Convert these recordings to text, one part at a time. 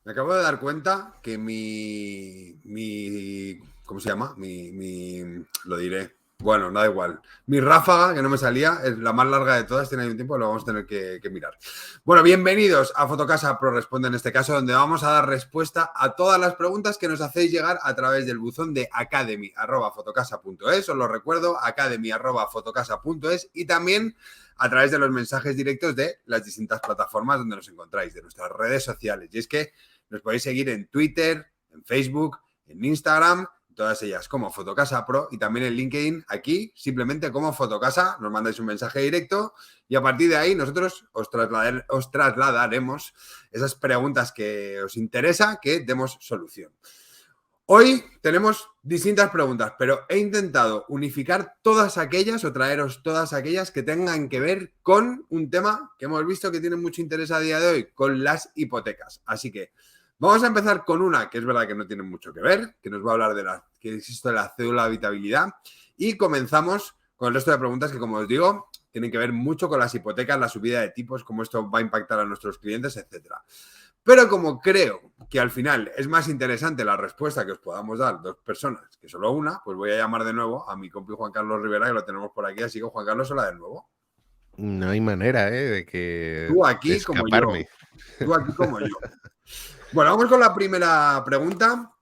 Me acabo de dar cuenta que ¿cómo se llama? Lo diré. Bueno, da igual. Mi ráfaga, que no me salía, es la más larga de todas, tiene ahí un tiempo, lo vamos a tener que mirar. Bueno, bienvenidos a Fotocasa Pro Responde, en este caso, donde vamos a dar respuesta a todas las preguntas que nos hacéis llegar a través del buzón de academy@fotocasa.es. Os lo recuerdo, academy@fotocasa.es, y también a través de los mensajes directos de las distintas plataformas donde nos encontráis, de nuestras redes sociales. Y es que nos podéis seguir en Twitter, en Facebook, en Instagram, todas ellas como Fotocasa Pro, y también en LinkedIn, aquí simplemente como Fotocasa. Nos mandáis un mensaje directo y a partir de ahí nosotros os trasladaremos esas preguntas que os interesa que demos solución. Hoy tenemos distintas preguntas, pero he intentado unificar todas aquellas o traeros todas aquellas que tengan que ver con un tema que hemos visto que tiene mucho interés a día de hoy, con las hipotecas. Así que vamos a empezar con una que es verdad que no tiene mucho que ver, que nos va a hablar de la cédula de habitabilidad, y comenzamos con el resto de preguntas que, como os digo, tienen que ver mucho con las hipotecas, la subida de tipos, cómo esto va a impactar a nuestros clientes, etcétera. Pero como creo que al final es más interesante la respuesta que os podamos dar dos personas que solo una, pues voy a llamar de nuevo a mi compi Juan Carlos Rivera, que lo tenemos por aquí. Así que, Juan Carlos, hola de nuevo. No hay manera, de escaparme. Tú aquí como yo. Bueno, vamos con la primera pregunta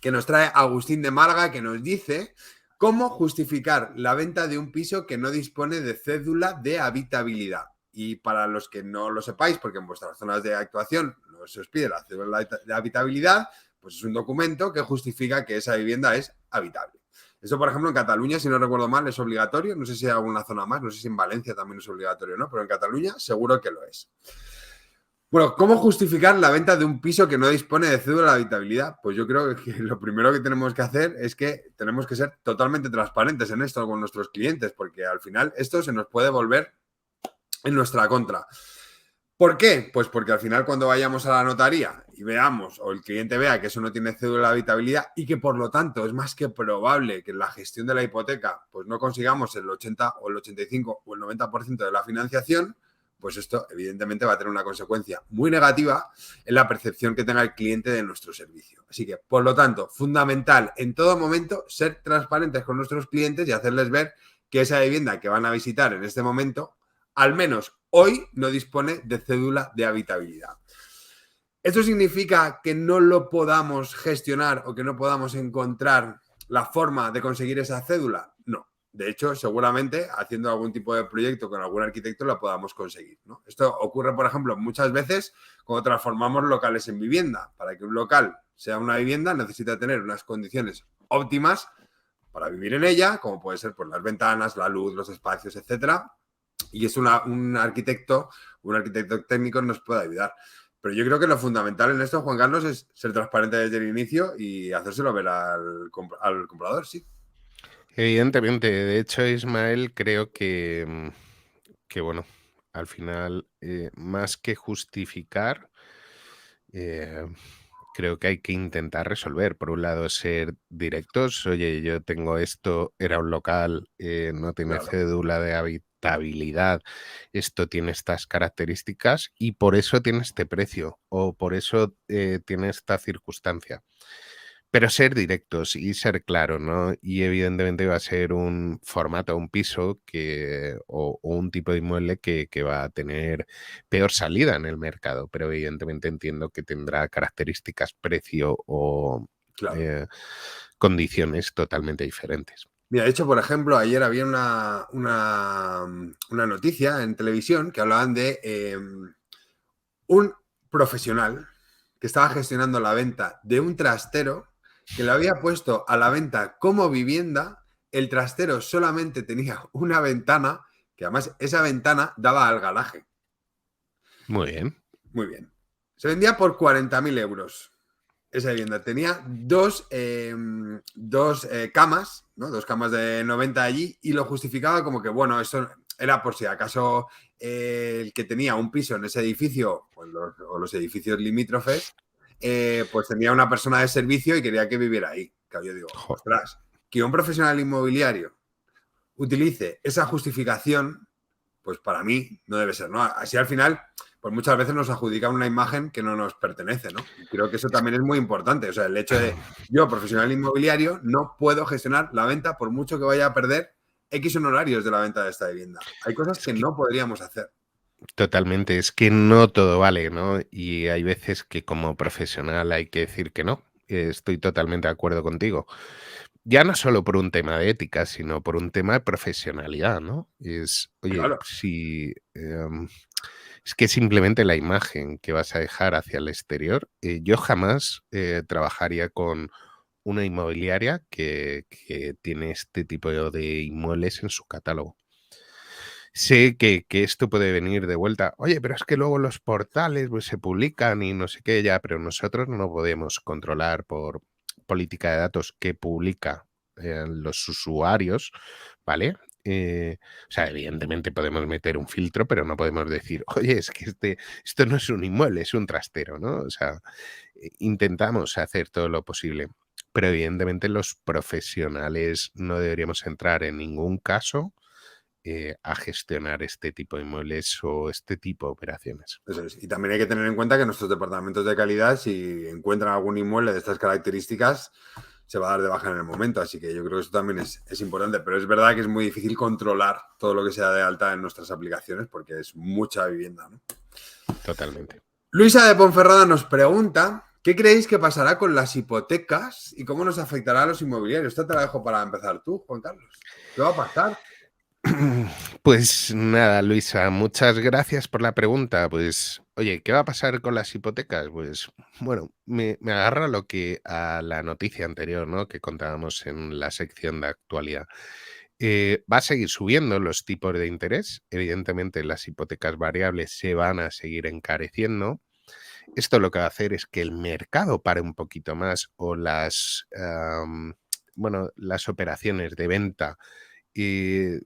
que nos trae Agustín de Málaga, que nos dice: ¿cómo justificar la venta de un piso que no dispone de cédula de habitabilidad? Y para los que no lo sepáis, porque en vuestras zonas de actuación no se os pide la cédula de habitabilidad, pues es un documento que justifica que esa vivienda es habitable. Eso, por ejemplo, en Cataluña, si no recuerdo mal, es obligatorio. No sé si hay alguna zona más, no sé si en Valencia también es obligatorio o no, pero en Cataluña seguro que lo es. Bueno, ¿cómo justificar la venta de un piso que no dispone de cédula de habitabilidad? Pues yo creo que lo primero que tenemos que hacer es que tenemos que ser totalmente transparentes en esto con nuestros clientes, porque al final esto se nos puede volver en nuestra contra. ¿Por qué? Pues porque al final, cuando vayamos a la notaría y veamos, o el cliente vea que eso no tiene cédula de habitabilidad, y que por lo tanto es más que probable que en la gestión de la hipoteca pues no consigamos el 80 o el 85 o el 90% de la financiación, pues esto evidentemente va a tener una consecuencia muy negativa en la percepción que tenga el cliente de nuestro servicio. Así que, por lo tanto, fundamental en todo momento ser transparentes con nuestros clientes y hacerles ver que esa vivienda que van a visitar en este momento, al menos hoy, no dispone de cédula de habitabilidad. ¿Esto significa que no lo podamos gestionar o que no podamos encontrar la forma de conseguir esa cédula? No. De hecho, seguramente haciendo algún tipo de proyecto con algún arquitecto la podamos conseguir, ¿no? Esto ocurre, por ejemplo, muchas veces cuando transformamos locales en vivienda. Para que un local sea una vivienda necesita tener unas condiciones óptimas para vivir en ella, como puede ser por las ventanas, la luz, los espacios, etcétera. Y es un arquitecto técnico nos puede ayudar. Pero yo creo que lo fundamental en esto, Juan Carlos, es ser transparente desde el inicio y hacérselo ver al comprador, sí. Evidentemente, de hecho, Ismael, creo que bueno, al final, más que justificar, eh, creo que hay que intentar resolver. Por un lado, ser directos. Oye, yo tengo esto, era un local, no tiene Claro. cédula de habitabilidad, esto tiene estas características y por eso tiene este precio o por eso tiene esta circunstancia. Pero ser directos y ser claros, ¿no? Y evidentemente va a ser un formato, un piso o un tipo de inmueble que va a tener peor salida en el mercado, pero evidentemente entiendo que tendrá características, precio o Claro. eh, condiciones totalmente diferentes. Mira, de hecho, por ejemplo, ayer había una noticia en televisión que hablaban de un profesional que estaba gestionando la venta de un trastero que lo había puesto a la venta como vivienda. El trastero solamente tenía una ventana, que además esa ventana daba al garaje. Muy bien. Muy bien. Se vendía por 40.000 euros. Esa vivienda tenía dos camas, ¿no? Dos camas de 90 allí, y lo justificaba como que, bueno, eso era por si acaso el que tenía un piso en ese edificio o los edificios limítrofes, pues tenía una persona de servicio y quería que viviera ahí. Claro, yo digo, Jo, ostras, que un profesional inmobiliario utilice esa justificación, pues para mí no debe ser, ¿no? Así al final pues muchas veces nos adjudican una imagen que no nos pertenece, ¿no? Y creo que eso también es muy importante. O sea, el hecho de yo, profesional inmobiliario, no puedo gestionar la venta por mucho que vaya a perder X honorarios de la venta de esta vivienda. Hay cosas Es que que no podríamos hacer. totalmente, es que no todo vale, ¿no? Y hay veces que como profesional hay que decir que no. Estoy totalmente de acuerdo contigo. Ya no solo por un tema de ética, sino por un tema de profesionalidad, ¿no? Oye, Claro, si es que simplemente la imagen que vas a dejar hacia el exterior, yo jamás trabajaría con una inmobiliaria que tiene este tipo de inmuebles en su catálogo. Sé que esto puede venir de vuelta. Oye, pero es que luego los portales pues, se publican y no sé qué ya, pero nosotros no podemos controlar por política de datos que publica los usuarios, ¿vale? O sea, evidentemente podemos meter un filtro, pero no podemos decir, oye, es que esto no es un inmueble, es un trastero, ¿no? O sea, intentamos hacer todo lo posible, pero evidentemente los profesionales no deberíamos entrar en ningún caso a gestionar este tipo de inmuebles o este tipo de operaciones. eso es. Y también hay que tener en cuenta que nuestros departamentos de calidad, si encuentran algún inmueble de estas características, se va a dar de baja en el momento. Así que yo creo que eso también es importante. Pero es verdad que es muy difícil controlar todo lo que sea de alta en nuestras aplicaciones porque es mucha vivienda, ¿no? Totalmente. Luisa de Ponferrada nos pregunta, ¿qué creéis que pasará con las hipotecas y cómo nos afectará a los inmobiliarios? Esta te la dejo para empezar tú, Juan Carlos. ¿Qué va a pasar? Pues nada, Luisa, muchas gracias por la pregunta. Pues, oye, ¿qué va a pasar con las hipotecas? Pues, bueno, me agarra lo que a la noticia anterior, ¿no? Que contábamos en la sección de actualidad. Va a seguir subiendo los tipos de interés. Evidentemente, las hipotecas variables se van a seguir encareciendo. Esto lo que va a hacer es que el mercado pare un poquito más o bueno, las operaciones de venta y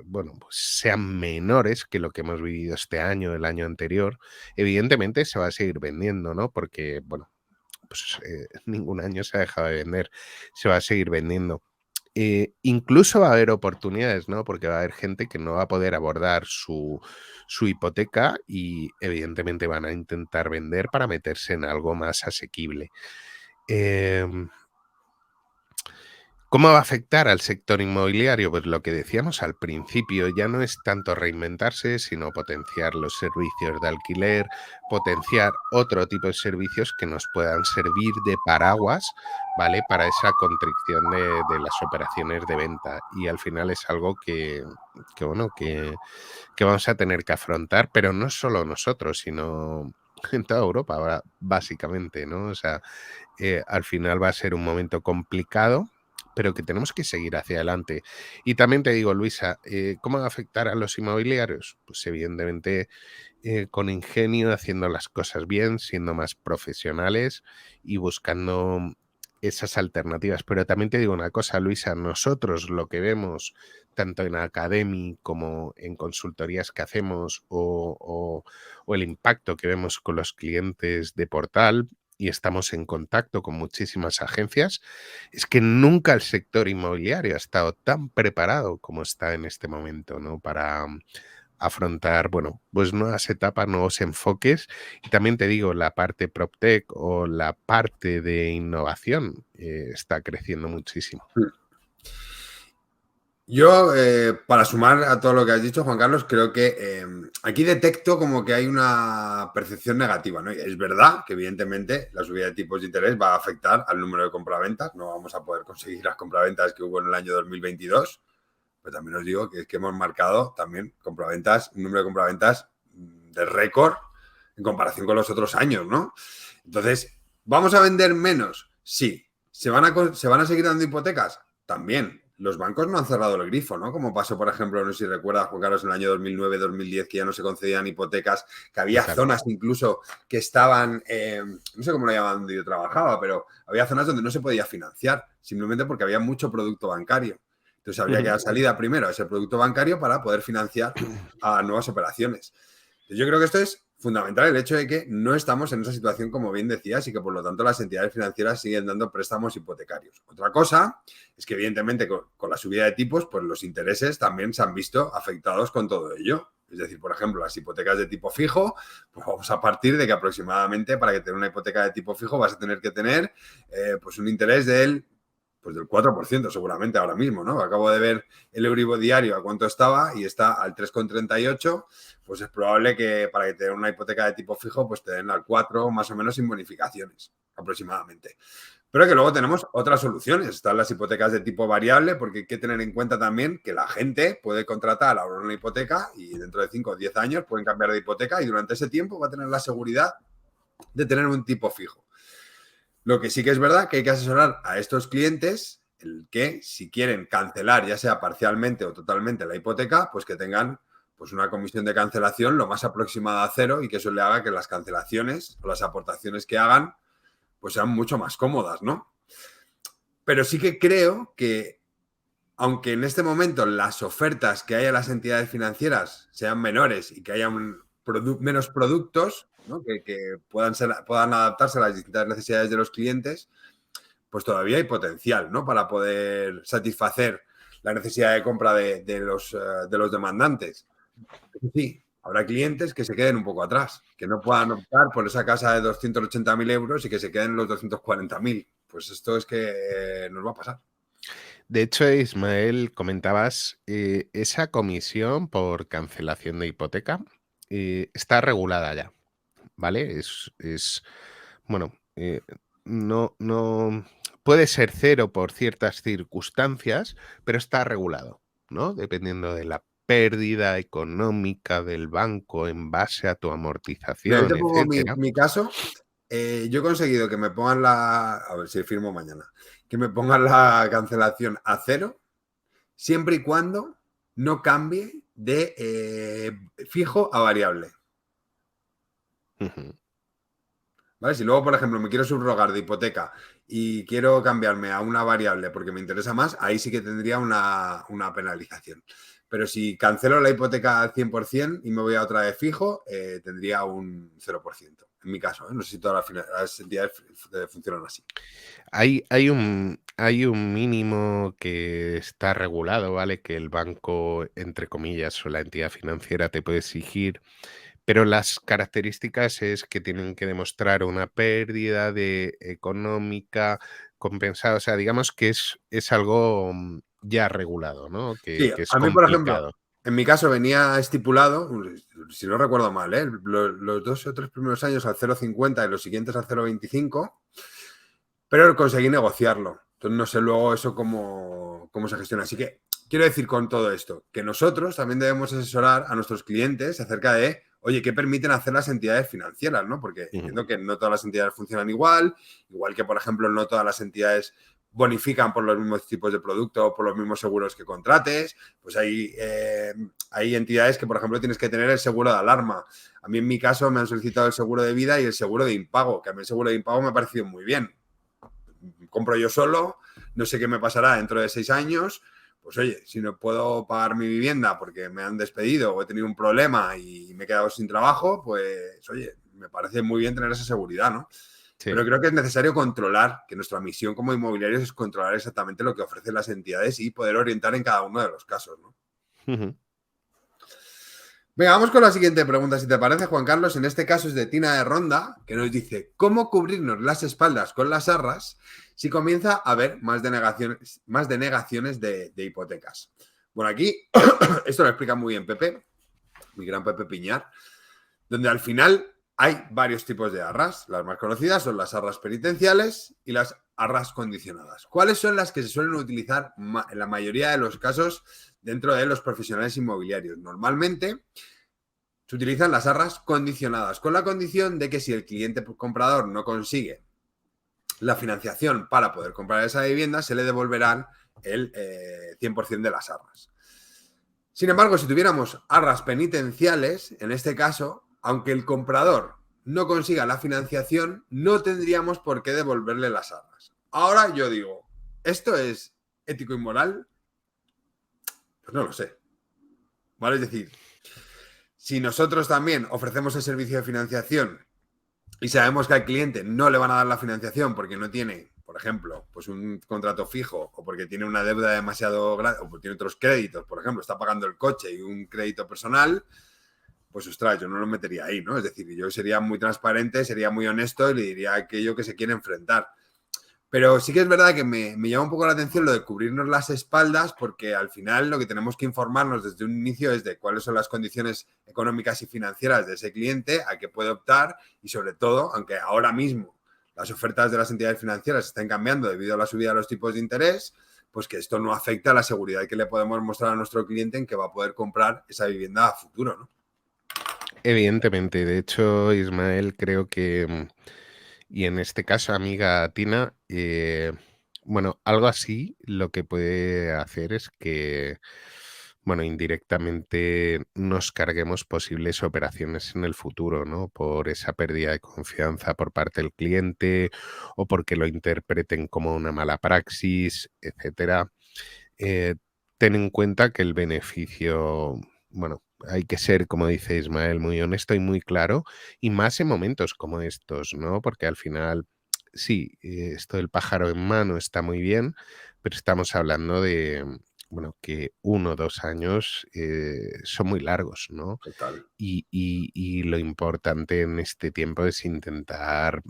bueno, pues sean menores que lo que hemos vivido este año, el año anterior. Evidentemente se va a seguir vendiendo, ¿no? Porque, bueno, pues ningún año se ha dejado de vender, se va a seguir vendiendo. Incluso va a haber oportunidades, ¿no? Porque va a haber gente que no va a poder abordar su hipoteca y evidentemente van a intentar vender para meterse en algo más asequible. Em, ¿Cómo va a afectar al sector inmobiliario? Pues lo que decíamos al principio, ya no es tanto reinventarse, sino potenciar los servicios de alquiler, potenciar otro tipo de servicios que nos puedan servir de paraguas, ¿vale? Para esa contrición de las operaciones de venta. Y al final es algo bueno, que vamos a tener que afrontar, pero no solo nosotros, sino en toda Europa, básicamente, ¿no? O sea, al final va a ser un momento complicado, pero que tenemos que seguir hacia adelante. Y también te digo, Luisa, ¿cómo va a afectar a los inmobiliarios? Pues evidentemente con ingenio, haciendo las cosas bien, siendo más profesionales y buscando esas alternativas. Pero también te digo una cosa, Luisa, nosotros lo que vemos tanto en Academy como en consultorías que hacemos o el impacto que vemos con los clientes de Portal, y estamos en contacto con muchísimas agencias, es que nunca el sector inmobiliario ha estado tan preparado como está en este momento, ¿no? Para afrontar, bueno, pues nuevas etapas, nuevos enfoques. Y también te digo, la parte PropTech o la parte de innovación está creciendo muchísimo. Yo, para sumar a todo lo que has dicho, Juan Carlos, creo que aquí detecto como que hay una percepción negativa, ¿no? Y es verdad que, evidentemente, la subida de tipos de interés va a afectar al número de compraventas. No vamos a poder conseguir las compraventas que hubo en el año 2022. Pero también os digo que es que hemos marcado también compraventas, un número de compraventas de récord en comparación con los otros años, ¿no? Entonces, ¿vamos a vender menos? Sí. ¿Se van a seguir dando hipotecas? También. Los bancos no han cerrado el grifo, ¿no? Como pasó, por ejemplo, no sé si recuerdas, Juan Carlos, en el año 2009-2010, que ya no se concedían hipotecas, que había Total. zonas incluso que estaban, no sé cómo lo llamaban donde yo trabajaba, pero había zonas donde no se podía financiar, simplemente porque había mucho producto bancario. Entonces habría que dar salida primero a ese producto bancario para poder financiar a nuevas operaciones. Entonces, yo creo que esto es fundamental, el hecho de que no estamos en esa situación, como bien decías, y que por lo tanto las entidades financieras siguen dando préstamos hipotecarios. Otra cosa es que evidentemente con la subida de tipos, pues los intereses también se han visto afectados con todo ello. Es decir, por ejemplo, las hipotecas de tipo fijo, pues vamos a partir de que aproximadamente para que tener una hipoteca de tipo fijo vas a tener que tener pues un interés del 4% seguramente ahora mismo, ¿no? Acabo de ver el Euribor diario a cuánto estaba y está al 3,38, pues es probable que para que te den una hipoteca de tipo fijo, pues te den al 4 más o menos sin bonificaciones, aproximadamente. Pero que luego tenemos otras soluciones. Están las hipotecas de tipo variable, porque hay que tener en cuenta también que la gente puede contratar ahora una hipoteca y dentro de 5 o 10 años pueden cambiar de hipoteca y durante ese tiempo va a tener la seguridad de tener un tipo fijo. Lo que sí que es verdad que hay que asesorar a estos clientes el que si quieren cancelar ya sea parcialmente o totalmente la hipoteca, pues que tengan pues una comisión de cancelación lo más aproximada a cero y que eso le haga que las cancelaciones o las aportaciones que hagan pues sean mucho más cómodas, ¿no? Pero sí que creo que aunque en este momento las ofertas que hay a las entidades financieras sean menores y que haya menos productos, ¿no? que puedan adaptarse a las distintas necesidades de los clientes, pues todavía hay potencial, ¿no? Para poder satisfacer la necesidad de compra de los demandantes. Sí, habrá clientes que se queden un poco atrás, que no puedan optar por esa casa de 280.000 euros y que se queden los 240.000. Pues esto es que nos va a pasar. De hecho, Ismael, comentabas, esa comisión por cancelación de hipoteca está regulada ya, ¿vale? Bueno, no puede ser cero por ciertas circunstancias, pero está regulado, ¿no? Dependiendo de la pérdida económica del banco en base a tu Mira, yo amortización, te pongo etcétera. mi caso. Yo he conseguido que me pongan a ver si firmo mañana, que me pongan la cancelación a cero, siempre y cuando no cambie de fijo a variable. Ujú. ¿Vale? Si luego, por ejemplo, me quiero subrogar de hipoteca y quiero cambiarme a una variable porque me interesa más, ahí sí que tendría una penalización. Pero si cancelo la hipoteca al 100% y me voy a otra de fijo, tendría un 0%. En mi caso, ¿eh? No sé si todas las entidades funcionan así. Hay un mínimo que está regulado, ¿vale? Que el banco, entre comillas, o la entidad financiera te puede exigir, pero las características es que tienen que demostrar una pérdida de económica compensada. O sea, digamos que es algo ya regulado, ¿no? Sí, Que es a mí, por ejemplo, complicado. en mi caso venía estipulado, si no recuerdo mal, los 2 o 3 primeros años al 0,50 y los siguientes al 0,25, pero conseguí negociarlo. Entonces no sé luego eso cómo se gestiona. Así que quiero decir con todo esto que nosotros también debemos asesorar a nuestros clientes acerca de, oye, ¿qué permiten hacer las entidades financieras? ¿No? Porque Ujú. entiendo que no todas las entidades funcionan igual que, por ejemplo, no todas las entidades bonifican por los mismos tipos de producto o por los mismos seguros que contrates. Pues hay entidades que, por ejemplo, tienes que tener el seguro de alarma. A mí, en mi caso, me han solicitado el seguro de vida y el seguro de impago, que a mí el seguro de impago me ha parecido muy bien. Compro yo solo, no sé qué me pasará dentro de 6 años, pues oye, si no puedo pagar mi vivienda porque me han despedido o he tenido un problema y me he quedado sin trabajo, pues oye, me parece muy bien tener esa seguridad, ¿no? Sí. Pero creo que es necesario controlar, que nuestra misión como inmobiliarios es controlar exactamente lo que ofrecen las entidades y poder orientar en cada uno de los casos, ¿no? Ujú. Venga, vamos con la siguiente pregunta, si te parece, Juan Carlos. En este caso es de Tina de Ronda, que nos dice, ¿cómo cubrirnos las espaldas con las arras si comienza a haber más denegaciones de hipotecas? Bueno, aquí esto lo explica muy bien Pepe, mi gran Pepe Piñar, donde al final hay varios tipos de arras. Las más conocidas son las arras penitenciales y las arras condicionadas. ¿Cuáles son las que se suelen utilizar en la mayoría de los casos dentro de los profesionales inmobiliarios? Normalmente se utilizan las arras condicionadas, con la condición de que si el cliente comprador no consigue la financiación para poder comprar esa vivienda, se le devolverán el 100% de las arras. Sin embargo, si tuviéramos arras penitenciales, en este caso, aunque el comprador no consiga la financiación, no tendríamos por qué devolverle las arras. Ahora yo digo, ¿esto es ético y moral? Pues no lo sé. ¿Vale? Es decir, si nosotros también ofrecemos el servicio de financiación y sabemos que al cliente no le van a dar la financiación porque no tiene, por ejemplo, pues un contrato fijo o porque tiene una deuda demasiado grande o porque tiene otros créditos, por ejemplo, está pagando el coche y un crédito personal, pues ostras, yo no lo metería ahí, ¿no? Es decir, yo sería muy transparente, sería muy honesto y le diría aquello que se quiere enfrentar. Pero sí que es verdad que me llama un poco la atención lo de cubrirnos las espaldas, porque al final lo que tenemos que informarnos desde un inicio es de cuáles son las condiciones económicas y financieras de ese cliente, a qué puede optar y sobre todo, aunque ahora mismo las ofertas de las entidades financieras están cambiando debido a la subida de los tipos de interés, pues que esto no afecta a la seguridad que le podemos mostrar a nuestro cliente en que va a poder comprar esa vivienda a futuro, ¿no? Evidentemente, de hecho, Ismael, creo que, y en este caso, amiga Tina, bueno, algo así lo que puede hacer es que, bueno, indirectamente nos carguemos posibles operaciones en el futuro, ¿no? Por esa pérdida de confianza por parte del cliente o porque lo interpreten como una mala praxis, etcétera. Eh, Ten en cuenta que el beneficio, bueno, hay que ser, como dice Ismael, muy honesto y muy claro, y más en momentos como estos, ¿no? Porque al final, sí, esto del pájaro en mano está muy bien, pero estamos hablando de, bueno, que 1 o 2 años son muy largos, ¿no? Total. Y lo importante en este tiempo es intentar,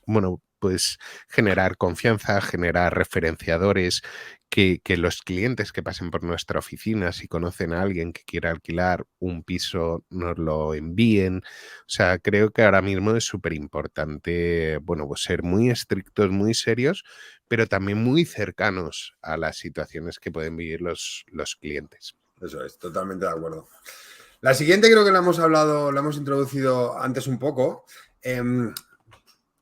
bueno, pues generar confianza, generar referenciadores, que los clientes que pasen por nuestra oficina, si conocen a alguien que quiera alquilar un piso, nos lo envíen. O sea, creo que ahora mismo es súper importante, bueno, pues ser muy estrictos, muy serios, pero también muy cercanos a las situaciones que pueden vivir los clientes. Eso es, totalmente de acuerdo. La siguiente creo que la hemos hablado, la hemos introducido antes un poco.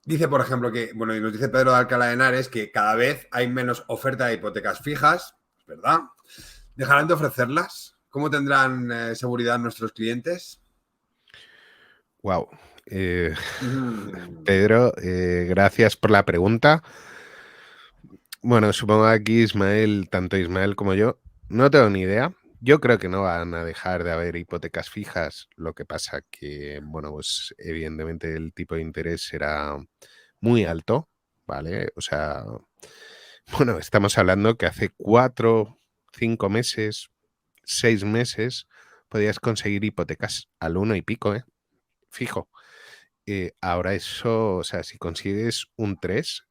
Dice, por ejemplo, que, bueno, y nos dice Pedro de Alcalá de Henares que cada vez hay menos oferta de hipotecas fijas, es verdad. ¿Dejarán de ofrecerlas? ¿Cómo tendrán seguridad nuestros clientes? Wow. Mm, Pedro, gracias por la pregunta. Bueno, supongo que aquí Ismael, tanto Ismael como yo, no tengo ni idea. Yo creo que no van a dejar de haber hipotecas fijas. Lo que pasa que, bueno, pues evidentemente el tipo de interés será muy alto, ¿vale? O sea, bueno, estamos hablando que hace 4, 5 meses, 6 meses, podías conseguir hipotecas al 1 y pico, ¿eh? Fijo. Ahora eso, o sea, si consigues un 3,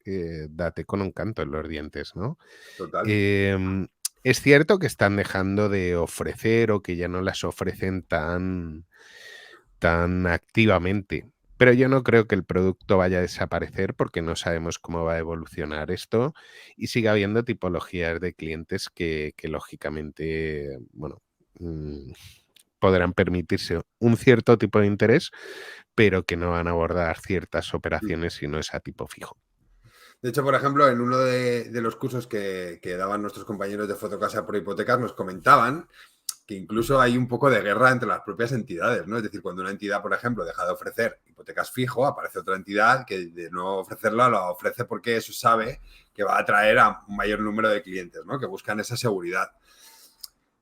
date con un canto en los dientes, ¿no? total. Em, es cierto que están dejando de ofrecer o que ya no las ofrecen tan activamente, pero yo no creo que el producto vaya a desaparecer porque no sabemos cómo va a evolucionar esto y sigue habiendo tipologías de clientes que lógicamente, bueno, mm, podrán permitirse un cierto tipo de interés, pero que no van a abordar ciertas operaciones si no es a tipo fijo. De hecho, por ejemplo, en uno de los cursos que daban nuestros compañeros de Fotocasa por hipotecas, nos comentaban que incluso hay un poco de guerra entre las propias entidades, ¿no? Es decir, cuando una entidad, por ejemplo, deja de ofrecer hipotecas fijo, aparece otra entidad que de no ofrecerla lo ofrece porque eso sabe que va a atraer a un mayor número de clientes, ¿no? Que buscan esa seguridad.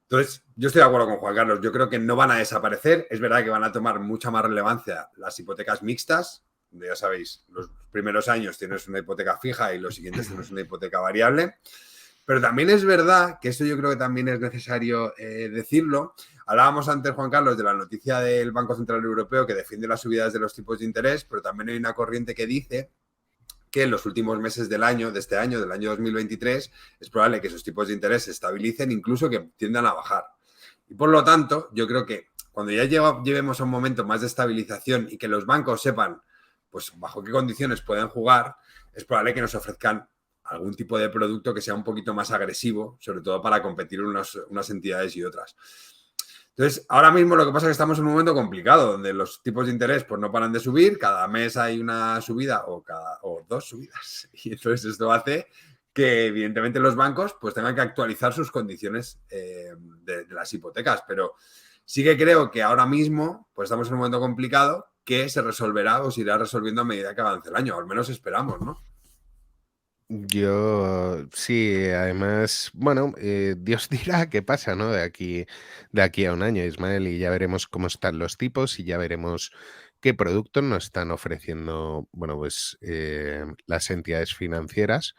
Entonces, yo estoy de acuerdo con Juan Carlos. Yo creo que no van a desaparecer. Es verdad que van a tomar mucha más relevancia las hipotecas mixtas, donde ya sabéis, los primeros años tienes una hipoteca fija y los siguientes tienes una hipoteca variable. Pero también es verdad que esto yo creo que también es necesario decirlo. Hablábamos antes, Juan Carlos, de la noticia del Banco Central Europeo que defiende las subidas de los tipos de interés, pero también hay una corriente que dice que en los últimos meses del año, del año 2023, es probable que esos tipos de interés se estabilicen, incluso que tiendan a bajar. Y por lo tanto, yo creo que cuando ya llevemos a un momento más de estabilización y que los bancos sepan pues bajo qué condiciones pueden jugar, es probable que nos ofrezcan algún tipo de producto que sea un poquito más agresivo, sobre todo para competir unas entidades y otras. Entonces, ahora mismo lo que pasa es que estamos en un momento complicado, donde los tipos de interés pues, no paran de subir, cada mes hay una subida o dos subidas. Y entonces esto hace que, evidentemente, los bancos pues, tengan que actualizar sus condiciones de las hipotecas. Pero sí que creo que ahora mismo pues, estamos en un momento complicado que se resolverá o se irá resolviendo a medida que avance el año, o al menos esperamos, ¿no? Yo sí, además, bueno, Dios dirá qué pasa, ¿no? De aquí a un año, Ismael, y ya veremos cómo están los tipos y ya veremos qué productos nos están ofreciendo, bueno, pues las entidades financieras.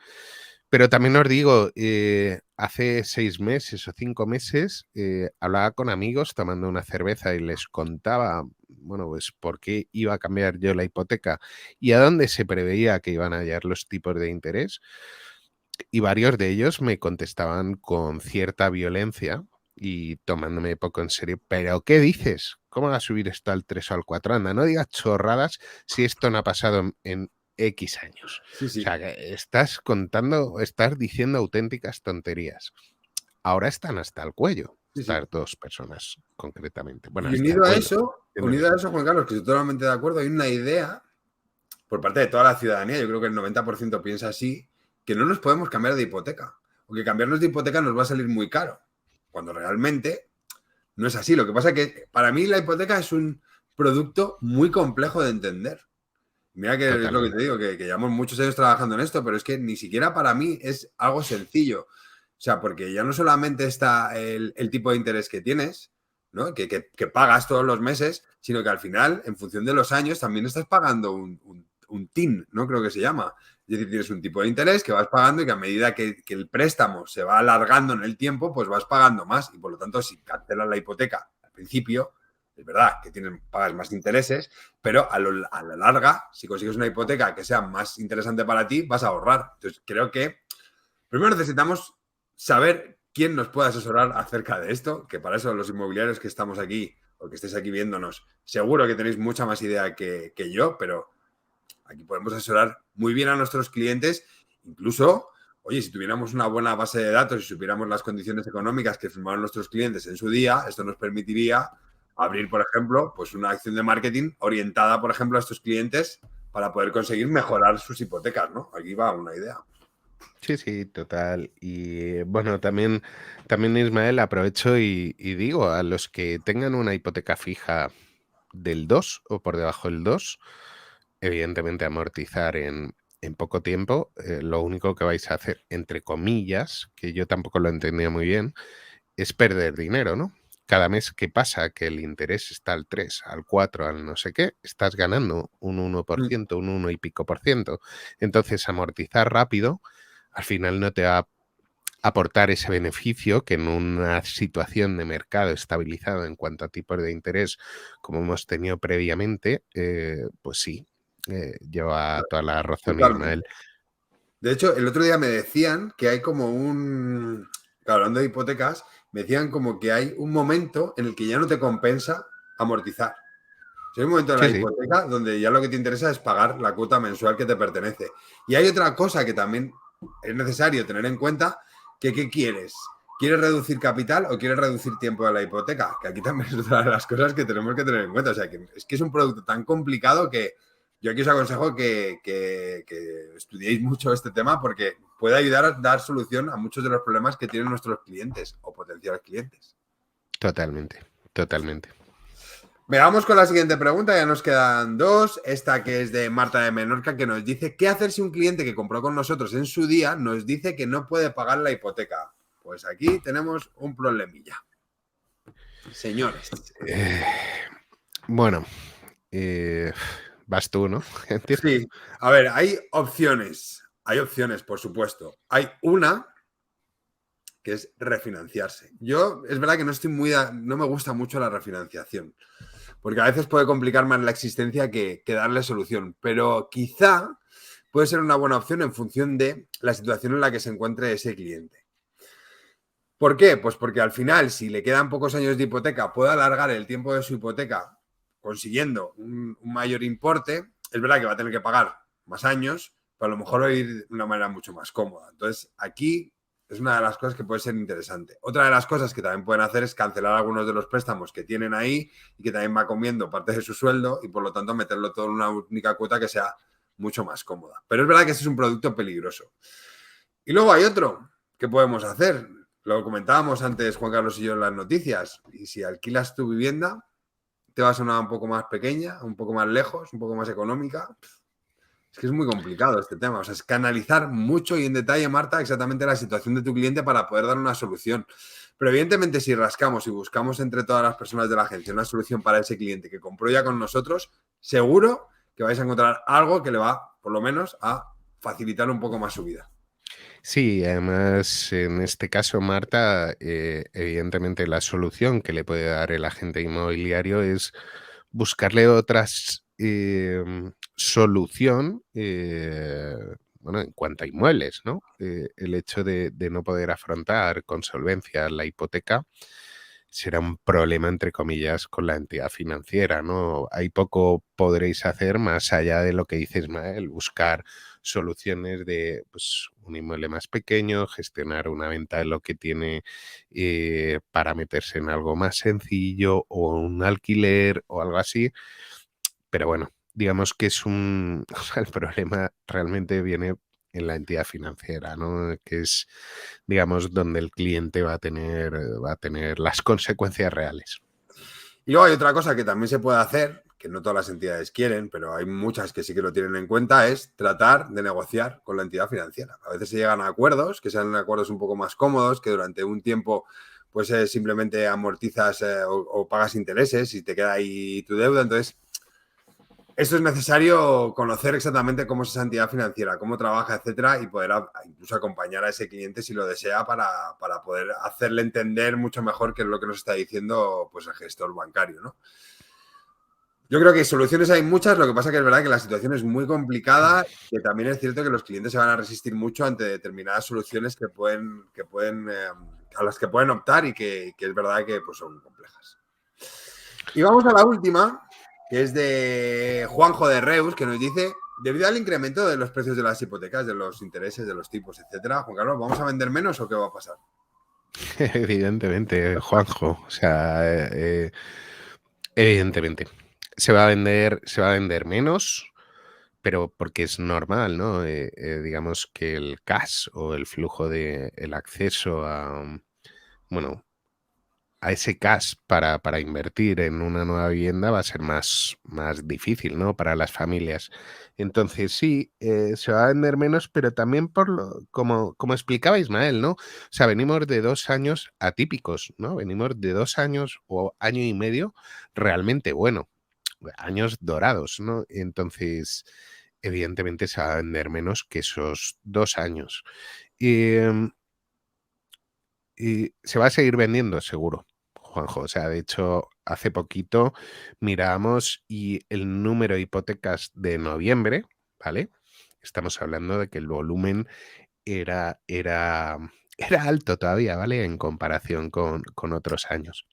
Pero también os digo, hace 6 meses o 5 meses hablaba con amigos tomando una cerveza y les contaba bueno, pues ¿por qué iba a cambiar yo la hipoteca? ¿Y a dónde se preveía que iban a hallar los tipos de interés? Y varios de ellos me contestaban con cierta violencia y tomándome poco en serio. ¿Pero qué dices? ¿Cómo va a subir esto al 3 o al 4? Anda, no digas chorradas si esto no ha pasado en X años. Sí, O sea, sí. que estás diciendo auténticas tonterías. Ahora están hasta el cuello, Sí, sí. estas dos personas concretamente. Bueno, Y hasta el cuello. Entiendo que unido sí. a eso, Juan Carlos, que estoy totalmente de acuerdo, hay una idea por parte de toda la ciudadanía, yo creo que el 90% piensa así, que no nos podemos cambiar de hipoteca. O que cambiarnos de hipoteca nos va a salir muy caro. Cuando realmente no es así. Lo que pasa es que para mí la hipoteca es un producto muy complejo de entender. Mira que es lo que te Totalmente. digo, que llevamos muchos años trabajando en esto, pero es que ni siquiera para mí es algo sencillo. O sea, porque ya no solamente está el tipo de interés que tienes, ¿no? Que pagas todos los meses, sino que al final, en función de los años, también estás pagando un TIN, ¿no? Creo que se llama. Es decir, tienes un tipo de interés que vas pagando y que a medida que el préstamo se va alargando en el tiempo, pues vas pagando más. Y por lo tanto, si cancelas la hipoteca al principio, es verdad que pagas más intereses, pero a la larga, si consigues una hipoteca que sea más interesante para ti, vas a ahorrar. Entonces, creo que primero necesitamos saber quién nos puede asesorar acerca de esto, que para eso los inmobiliarios que estamos aquí o que estéis aquí viéndonos, seguro que tenéis mucha más idea que yo, pero aquí podemos asesorar muy bien a nuestros clientes, incluso, oye, si tuviéramos una buena base de datos y supiéramos las condiciones económicas que firmaron nuestros clientes en su día, esto nos permitiría abrir, por ejemplo, pues una acción de marketing orientada, por ejemplo, a estos clientes para poder conseguir mejorar sus hipotecas, ¿no? Aquí va una idea. Sí, sí, total. Y bueno, también Ismael, aprovecho y digo a los que tengan una hipoteca fija del 2 o por debajo del 2, evidentemente amortizar en poco tiempo, lo único que vais a hacer, entre comillas, que yo tampoco lo entendía muy bien, es perder dinero, ¿no? Cada mes que pasa que el interés está al 3, al 4, al no sé qué, estás ganando un 1%, un 1 y pico por ciento. Entonces, amortizar rápido, al final no te va a aportar ese beneficio que en una situación de mercado estabilizado en cuanto a tipos de interés como hemos tenido previamente, pues sí, lleva toda la razón Ismael. Totalmente. De hecho, el otro día me decían que hay como claro, hablando de hipotecas, me decían como que hay un momento en el que ya no te compensa amortizar. Si hay un momento en la Sí, sí, hipoteca donde ya lo que te interesa es pagar la cuota mensual que te pertenece. Y hay otra cosa que también es necesario tener en cuenta, que ¿qué quieres? ¿Quieres reducir capital o quieres reducir tiempo de la hipoteca? Que aquí también es otra de las cosas que tenemos que tener en cuenta. O sea, que es un producto tan complicado que yo aquí os aconsejo que estudiéis mucho este tema porque puede ayudar a dar solución a muchos de los problemas que tienen nuestros clientes o potenciales clientes. totalmente, totalmente. Veamos con la siguiente pregunta, ya nos quedan dos. Esta que es de Marta de Menorca, que nos dice, ¿qué hacer si un cliente que compró con nosotros en su día nos dice que no puede pagar la hipoteca? Pues aquí tenemos un problemilla. Señores. Eh, bueno, eh, vas tú, ¿no? Entiendo. Sí, a ver, hay opciones. Hay opciones, por supuesto. Hay una que es refinanciarse. Yo, es verdad que no estoy no me gusta mucho la refinanciación, porque a veces puede complicar más la existencia que darle solución, pero quizá puede ser una buena opción en función de la situación en la que se encuentre ese cliente. ¿Por qué? Pues porque al final, si le quedan pocos años de hipoteca, puede alargar el tiempo de su hipoteca consiguiendo un mayor importe. Es verdad que va a tener que pagar más años, pero a lo mejor va a ir de una manera mucho más cómoda. Entonces, aquí es una de las cosas que puede ser interesante. Otra de las cosas que también pueden hacer es cancelar algunos de los préstamos que tienen ahí y que también va comiendo parte de su sueldo y por lo tanto meterlo todo en una única cuota que sea mucho más cómoda. Pero es verdad que este es un producto peligroso. Y luego hay otro que podemos hacer. Lo comentábamos antes Juan Carlos y yo en las noticias. Y si alquilas tu vivienda, te vas a una un poco más pequeña, un poco más lejos, un poco más económica. Es que es muy complicado este tema. O sea, es canalizar mucho y en detalle, Marta, exactamente la situación de tu cliente para poder dar una solución. Pero evidentemente, si rascamos y buscamos entre todas las personas de la agencia una solución para ese cliente que compró ya con nosotros, seguro que vais a encontrar algo que le va, por lo menos, a facilitar un poco más su vida. Sí, además, en este caso, Marta, evidentemente la solución que le puede dar el agente inmobiliario es buscarle otras solución, bueno, en cuanto a inmuebles, ¿no? El hecho de no poder afrontar con solvencia la hipoteca será un problema, entre comillas, con la entidad financiera, ¿no? Hay poco podréis hacer más allá de lo que dice Ismael, buscar soluciones de pues, un inmueble más pequeño, gestionar una venta de lo que tiene para meterse en algo más sencillo o un alquiler o algo así. Pero bueno, digamos que es un... O sea, el problema realmente viene en la entidad financiera, ¿no? Que es, digamos, donde el cliente va a tener las consecuencias reales. Y luego hay otra cosa que también se puede hacer, que no todas las entidades quieren, pero hay muchas que sí que lo tienen en cuenta, es tratar de negociar con la entidad financiera. A veces se llegan a acuerdos, que sean acuerdos un poco más cómodos, que durante un tiempo pues simplemente amortizas o pagas intereses y te queda ahí tu deuda. Entonces, eso es necesario conocer exactamente cómo es esa entidad financiera, cómo trabaja, etcétera, y poder incluso acompañar a ese cliente si lo desea para poder hacerle entender mucho mejor qué es lo que nos está diciendo pues, el gestor bancario, ¿no? Yo creo que soluciones hay muchas, lo que pasa que es verdad que la situación es muy complicada, que también es cierto que los clientes se van a resistir mucho ante determinadas soluciones a las que pueden optar y que es verdad que pues, son complejas. Y vamos a la última, que es de Juanjo de Reus, que nos dice, debido al incremento de los precios de las hipotecas, de los intereses, de los tipos, etcétera, Juan Carlos, ¿vamos a vender menos o qué va a pasar? Evidentemente, Juanjo. O sea, evidentemente. Se va a vender menos, pero porque es normal, ¿no? Digamos que el cash o el flujo de el acceso a, bueno, a ese cash para invertir en una nueva vivienda va a ser más difícil, ¿no? Para las familias. Entonces, sí, se va a vender menos, pero también por lo, como explicaba Ismael, ¿no? O sea, venimos de 2 años atípicos, ¿no? Venimos de 2 años o año y medio realmente bueno, años dorados, ¿no? Entonces, evidentemente se va a vender menos que esos 2 años. Y, y se va a seguir vendiendo, seguro, Juanjo. O sea, de hecho, hace poquito miramos y el número de hipotecas de noviembre, ¿vale? Estamos hablando de que el volumen era, era, era alto todavía, ¿vale? En comparación con otros años.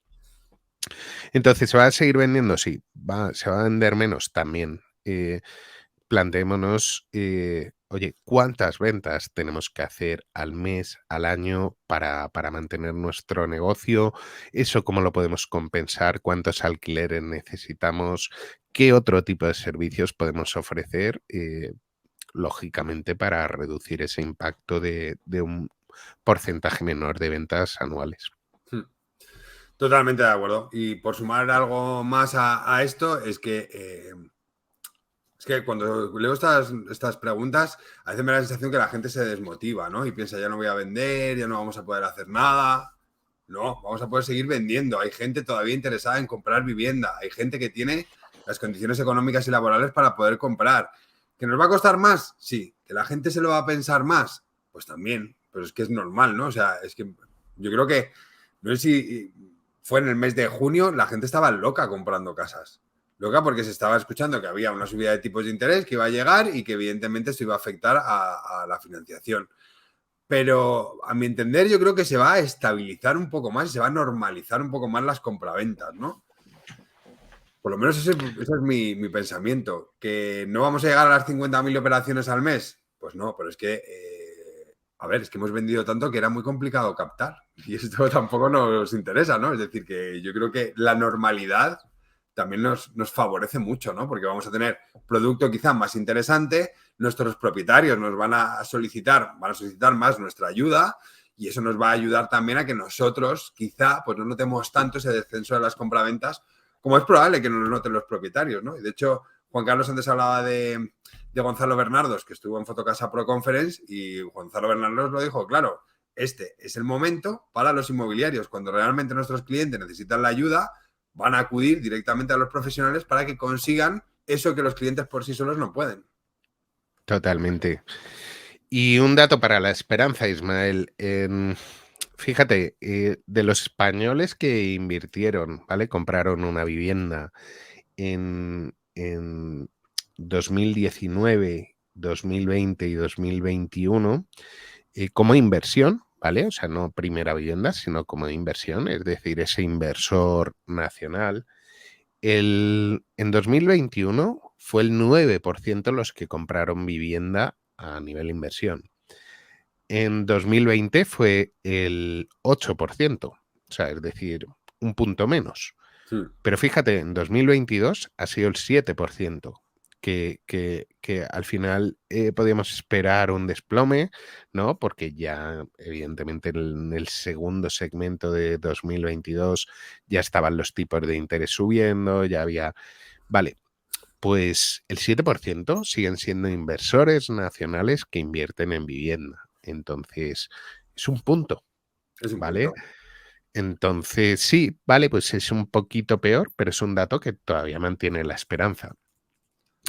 Entonces, ¿se va a seguir vendiendo? Sí. ¿Se va a vender menos? También. Planteémonos, oye, ¿cuántas ventas tenemos que hacer al mes, al año para mantener nuestro negocio? ¿Eso cómo lo podemos compensar? ¿Cuántos alquileres necesitamos? ¿Qué otro tipo de servicios podemos ofrecer? Lógicamente para reducir ese impacto de un porcentaje menor de ventas anuales. Totalmente de acuerdo. Y por sumar algo más a esto, es que cuando leo estas preguntas, a veces me da la sensación que la gente se desmotiva, ¿no? Y piensa, ya no voy a vender, ya no vamos a poder hacer nada. No, vamos a poder seguir vendiendo. Hay gente todavía interesada en comprar vivienda. Hay gente que tiene las condiciones económicas y laborales para poder comprar. ¿Que nos va a costar más? Sí. ¿Que la gente se lo va a pensar más? Pues también. Pero es que es normal, ¿no? O sea, es que yo creo que, no sé si fue en el mes de junio, la gente estaba loca comprando casas. Loca porque se estaba escuchando que había una subida de tipos de interés que iba a llegar y que evidentemente esto iba a afectar a la financiación. Pero a mi entender yo creo que se va a estabilizar un poco más y se va a normalizar un poco más las compraventas, ¿no? Por lo menos ese es mi pensamiento. ¿Que no vamos a llegar a las 50.000 operaciones al mes? Pues no, pero es que, a ver, es que hemos vendido tanto que era muy complicado captar. Y esto tampoco nos interesa, ¿no? Es decir, que yo creo que la normalidad también nos favorece mucho, ¿no? Porque vamos a tener producto quizá más interesante, nuestros propietarios nos van a solicitar más nuestra ayuda y eso nos va a ayudar también a que nosotros quizá pues no notemos tanto ese descenso de las compraventas como es probable que no lo noten los propietarios, ¿no? Y de hecho, Juan Carlos antes hablaba de Gonzalo Bernardos, que estuvo en Fotocasa Pro Conference, y Gonzalo Bernardos lo dijo, claro, este es el momento para los inmobiliarios, cuando realmente nuestros clientes necesitan la ayuda, van a acudir directamente a los profesionales para que consigan eso que los clientes por sí solos no pueden. Totalmente. Y un dato para la esperanza, Ismael. Fíjate, de los españoles que invirtieron, ¿vale? Compraron una vivienda en 2019, 2020 y 2021 como inversión, ¿vale? O sea, no primera vivienda, sino como inversión, es decir, ese inversor nacional. En 2021 fue el 9% los que compraron vivienda a nivel inversión. En 2020 fue el 8%, o sea, es decir, un punto menos. Pero fíjate, en 2022 ha sido el 7%, que al final podíamos esperar un desplome, ¿no? Porque ya, evidentemente, en el segundo segmento de 2022 ya estaban los tipos de interés subiendo, ya había... Vale, pues el 7% siguen siendo inversores nacionales que invierten en vivienda. Entonces, es un punto, Es un ¿vale? punto. Entonces, sí, vale, pues es un poquito peor, pero es un dato que todavía mantiene la esperanza.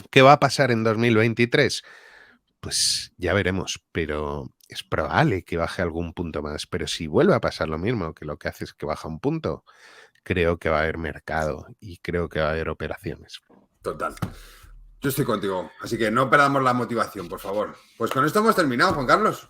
¿Qué va a pasar en 2023? Pues ya veremos, pero es probable que baje algún punto más. Pero si vuelve a pasar lo mismo, que lo que hace es que baja un punto, creo que va a haber mercado y creo que va a haber operaciones. Total. Yo estoy contigo, así que no perdamos la motivación, por favor. Pues con esto hemos terminado, Juan Carlos.